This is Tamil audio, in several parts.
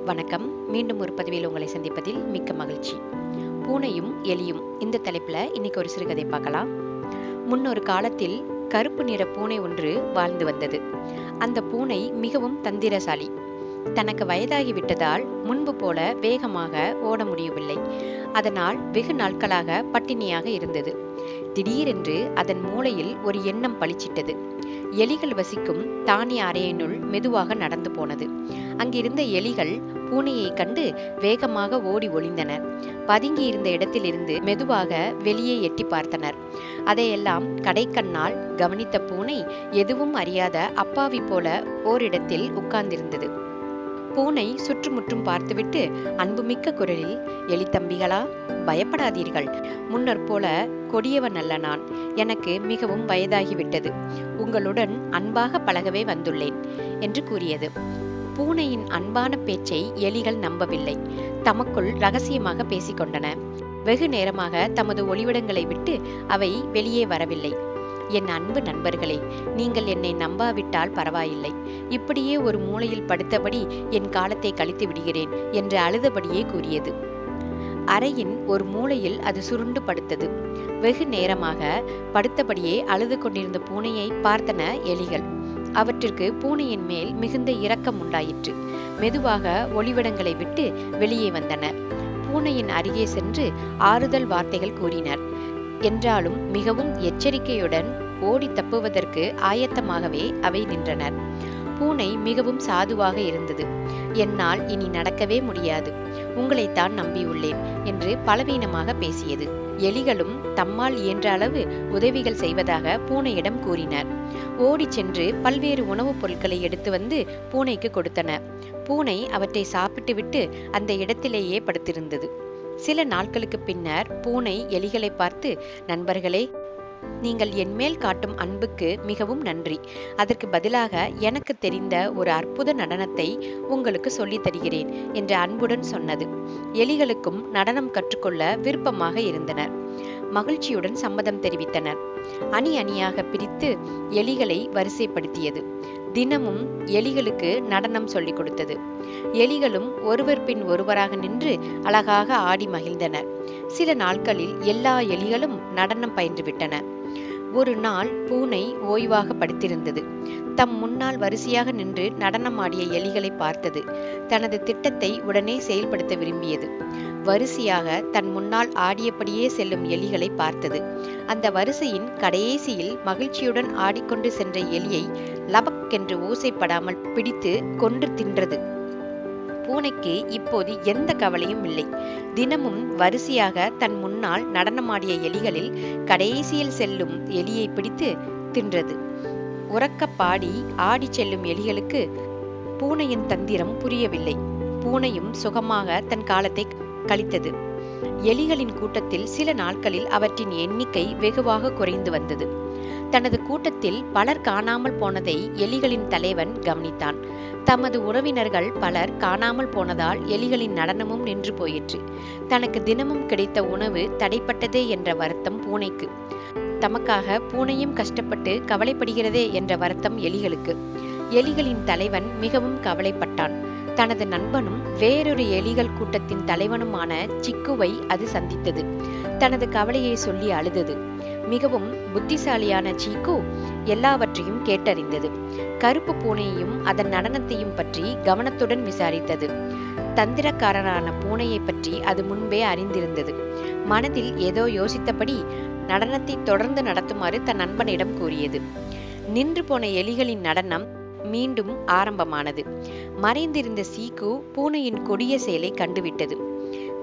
வணக்கம். மீண்டும் ஒரு பதிவில் உங்களை சந்திப்பதில் மிக்க மகிழ்ச்சி. பூனையும் எலியும் இந்த தலைப்புல இன்னைக்கு ஒரு சிறுகதை பார்க்கலாம். முன்னொரு காலத்தில் கருப்பு நிற பூனை ஒன்று வாழ்ந்து வந்தது. அந்த பூனை மிகவும் தந்திரசாலி. தனக்கு வயதாகி விட்டதால் முன்பு போல வேகமாக ஓட முடியவில்லை. அதனால் வெகு நாட்களாக பட்டினியாக இருந்தது. திடீரென்று அதன் மூளையில் ஒரு எண்ணம் பளிச்சிட்டது. எலிகள் வசிக்கும் தானிய அறையினுள் மெதுவாக நடந்து போனது. அங்கிருந்த எலிகள் பூனையை கண்டு வேகமாக ஓடி ஒளிந்தனர். பதுங்கி இருந்த இடத்திலிருந்து மெதுவாக வெளியே எட்டி பார்த்தனர். அதையெல்லாம் கடைக்கண்ணால் கவனித்த பூனை எதுவும் அறியாத அப்பாவி போல ஓரிடத்தில் உட்கார்ந்திருந்தது. பூனை சுற்றுமுற்றும் பார்த்துவிட்டு அன்புமிக்க குரலில், எலி தம்பிகளா, பயப்படாதீர்கள். முன்னர் போல கொடியவன் அல்ல நான். எனக்கு மிகவும் வயதாகிவிட்டது. உங்களுடன் அன்பாக பழகவே வந்துள்ளேன் என்று கூறியது. பூனையின் அன்பான பேச்சை எலிகள் நம்பவில்லை. தமக்குள் ரகசியமாக பேசிக்கொண்டன. வெகு நேரமாக தமது ஒளிவிடங்களை விட்டு அவை வெளியே வரவில்லை. என் அன்பு நண்பர்களே, நீங்கள் என்னை நம்பாவிட்டால் பரவாயில்லை. இப்படியே ஒரு மூலையில் படுத்தபடி என் காலத்தை கழித்து விடுகிறேன் என்று அழுதபடியே கூறியது. அறையின் ஒரு மூலையில் அது சுருண்டு படுத்தது. வெகு நேரமாக படுத்தபடியே அழுது கொண்டிருந்த பூனையை பார்த்தன எலிகள். அவற்றிற்கு பூனையின் மேல் மிகுந்த இரக்கம் உண்டாயிற்று. மெதுவாக ஒளிவிடங்களை விட்டு வெளியே வந்தனர். பூனையின் அருகே சென்று ஆறுதல் வார்த்தைகள் கூறினர். என்றாலும் மிகவும் எச்சரிக்கையுடன் ஓடி தப்புவதற்கு ஆயத்தமாகவே அவை நின்றனர். பூனை மிகவும் சாதுவாக இருந்தது. என்னால் இனி நடக்கவே முடியாது, உங்களைத்தான் நம்பியுள்ளேன் என்று பலவீனமாக பேசியது. எலிகளும் தம்மால் இயன்ற அளவு உதவிகள் செய்வதாக பூனையிடம் கூறினர். ஓடி சென்று பல்வேறு உணவுப் பொருட்களை எடுத்து வந்து பூனைக்கு கொடுத்தன. பூனை அவற்றை சாப்பிட்டுவிட்டு அந்த இடத்திலேயே படுத்திருந்தது. சில நாட்களுக்கு பின்னர் பூனை எலிகளை பார்த்து, நண்பர்களே, நீங்கள் என்மேல் காட்டும் அன்புக்கு மிகவும் நன்றி. அதற்கு பதிலாக எனக்கு தெரிந்த ஒரு அற்புத நடனத்தை உங்களுக்கு சொல்லித் தருகிறேன் என்று அன்புடன் சொன்னது. எலிகளுக்கும் நடனம் கற்றுக்கொள்ள விருப்பமாக இருந்தனர். மகிழ்ச்சியுடன் சம்மதம் தெரிவித்தனர். அணி அணியாக பிரித்து எலிகளை வரிசைப்படுத்தியது. தினமும் எலிகளுக்கு நடனம் சொல்லிக் கொடுத்தது. எலிகளும் ஒருவர் பின் ஒருவராக நின்று அழகாக ஆடி மகிழ்ந்தனர். சில நாட்களில் எல்லா எலிகளும் நடனம் பயின்றுவிட்டன. ஒரு நாள் பூனை ஓய்வாக படுத்திருந்தது. தம் முன்னால் வரிசையாக நின்று நடனம் ஆடிய எலிகளை பார்த்தது. தனது திட்டத்தை உடனே செயல்படுத்த விரும்பியது. வரிசையாக தன் முன்னால் ஆடியபடியே செல்லும் எலிகளை பார்த்தது. அந்த வரிசையின் கடைசியில் மகிழ்ச்சியுடன் ஆடிக்கொண்டு சென்ற எலியை லபக் என்று ஓசைப்படாமல் பிடித்து கொன்று தின்றது. பூனைக்கு இப்போது எந்த கவலையும் இல்லை. தினமும் வரிசையாக தன் முன்னால் நடனமாடிய எலிகளில் கடைசியில் செல்லும் எலியை பிடித்து தின்றது. உறக்க பாடி ஆடி செல்லும் எலிகளுக்கு பூனையின் தந்திரம் புரியவில்லை. பூனையும் சுகமாக தன் காலத்தை கழித்தது. எலிகளின் கூட்டத்தில் சில நாட்களில் அவற்றின் எண்ணிக்கை வெகுவாக குறைந்து வந்தது. தனது கூட்டத்தில் பலர் காணாமல் போனதை எலிகளின் தலைவன் கவனித்தான். தமது உறவினர்கள் பலர் காணாமல் போனதால் எலிகளின் நடனமும் நின்று போயிற்று. தனக்கு தினமும் கிடைத்த உணவு தடைப்பட்டதே என்ற வருத்தம் பூனைக்கு. தமக்காக பூனையும் கஷ்டப்பட்டு கவலைப்படுகிறதே என்ற வருத்தம் எலிகளுக்கு. எலிகளின் தலைவன் மிகவும் கவலைப்பட்டான். தனது நண்பனும் வேறொரு எலிகள் கூட்டத்தின் தலைவனுமான சிக்குவை அது சந்தித்தது. தனது கவலையை சொல்லி அழுதது. மிகவும் புத்திசாலியான சீக்கு எல்லாவற்றையும் கேட்டறிந்தது. கருப்பு பூனையையும் அதன் நடனத்தையும் பற்றி கவனத்துடன் விசாரித்தது. தந்திரக்காரனான பூனையை பற்றி அது முன்பே அறிந்திருந்தது. மனதில் ஏதோ யோசித்தபடி நடனத்தை தொடர்ந்து நடத்துமாறு தன் நண்பனிடம் கூறியது. நின்று போன எலிகளின் நடனம் மீண்டும் ஆரம்பமானது. மறைந்திருந்த சீக்கு பூனையின் கொடிய செயலை கண்டுவிட்டது.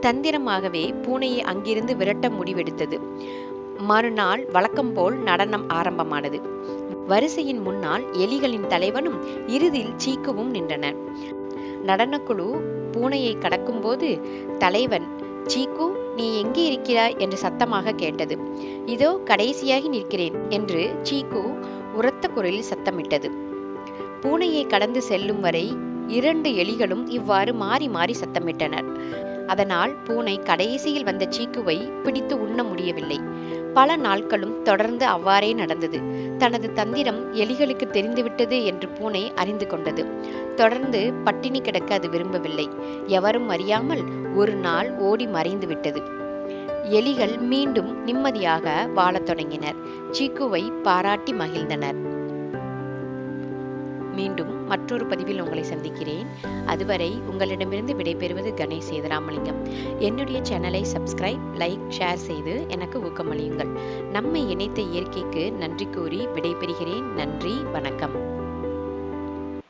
தந்திரமாகவே பூனையை அங்கிருந்து விரட்ட முடிவெடுத்தது. மறுநாள் வழக்கம் போல் நடனம் ஆரம்பமானது. வரிசையின் முன்னால் எலிகளின் தலைவனும் இறுதியில் சீக்குவும் நின்றனர். நடனக்குழு பூனையை கடக்கும் போது தலைவன், சீக்கு, நீ எங்கே இருக்கிறாய் என்று சத்தமாக கேட்டது. இதோ கடைசியாகி நிற்கிறேன் என்று சீக்கு உரத்த குரலில் சத்தமிட்டது. பூனையை கடந்து செல்லும் வரை இரண்டு எலிகளும் இவ்வாறு மாறி மாறி சத்தமிட்டனர். அதனால் பூனை கடைசியில் வந்த சீக்குவை பிடித்து உண்ண முடியவில்லை. பல நாட்களும் தொடர்ந்து அவ்வாறே நடந்தது. தனது தந்திரம் எலிகளுக்கு தெரிந்துவிட்டது என்று பூனை அறிந்து கொண்டது. தொடர்ந்து பட்டினி கிடக்க அது விரும்பவில்லை. எவரும் அறியாமல் ஒரு நாள் ஓடி மறைந்து விட்டது. எலிகள் மீண்டும் நிம்மதியாக வாழத் தொடங்கினர். சீக்குவை பாராட்டி மகிழ்ந்தனர். மீண்டும் மற்றொரு பதிவில் உங்களை சந்திக்கிறேன். அதுவரை உங்களிடமிருந்து விடைபெறுவது கணேஷ் சேதுராமலிங்கம். என்னுடைய சேனலை சப்ஸ்கிரைப், லைக், ஷேர் செய்து எனக்கு ஊக்கமளியுங்கள். நம்மை இணைத்த இயற்கைக்கு நன்றி கூறி விடைபெறுகிறேன். நன்றி, வணக்கம்.